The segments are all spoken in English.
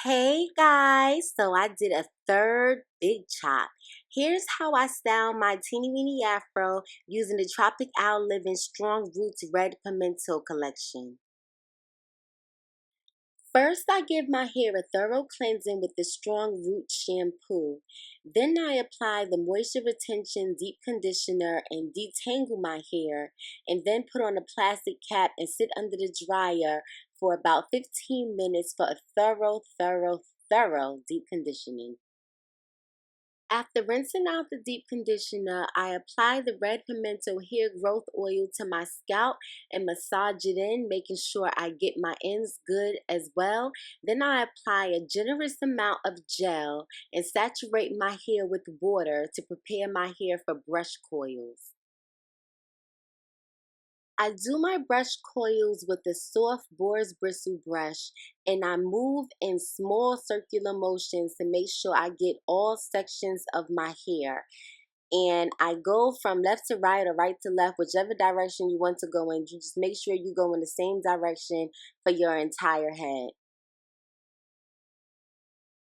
Hey guys, so I did a third big chop. Here's how I style my teeny weeny afro using the Tropic Living Strong Roots Red Pimento collection. First, I give my hair a thorough cleansing with the Strong Root shampoo. Then I apply the Moisture Retention Deep Conditioner and detangle my hair, and then put on a plastic cap and sit under the dryer for about 15 minutes for a thorough deep conditioning. After rinsing out the deep conditioner, I apply the red pimento hair growth oil to my scalp and massage it in, making sure I get my ends good as well. Then I apply a generous amount of gel and saturate my hair with water to prepare my hair for brush coils. I do my brush coils with a soft boar's bristle brush, and I move in small circular motions to make sure I get all sections of my hair. And I go from left to right or right to left, whichever direction you want to go in. You just make sure you go in the same direction for your entire head.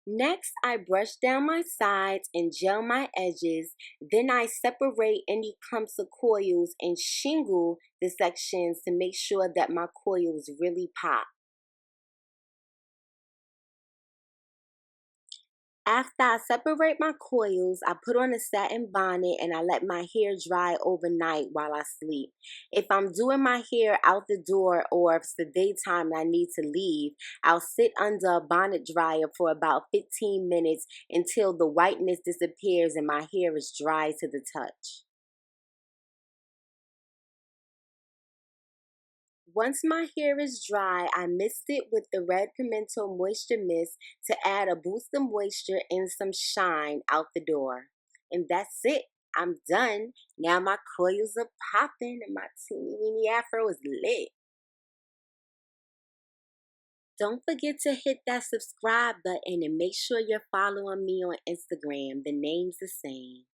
Next, I brush down my sides and gel my edges. Then I separate any clumps of coils and shingle the sections to make sure that my coils really pop. After I separate my coils, I put on a satin bonnet and I let my hair dry overnight while I sleep. If I'm doing my hair out the door or if it's the daytime and I need to leave, I'll sit under a bonnet dryer for about 15 minutes until the whiteness disappears and my hair is dry to the touch. Once my hair is dry, I mist it with the red pimento moisture mist to add a boost of moisture and some shine out the door. And that's it. I'm done. Now my coils are popping and my teeny weeny afro is lit. Don't forget to hit that subscribe button and make sure you're following me on Instagram. The name's the same.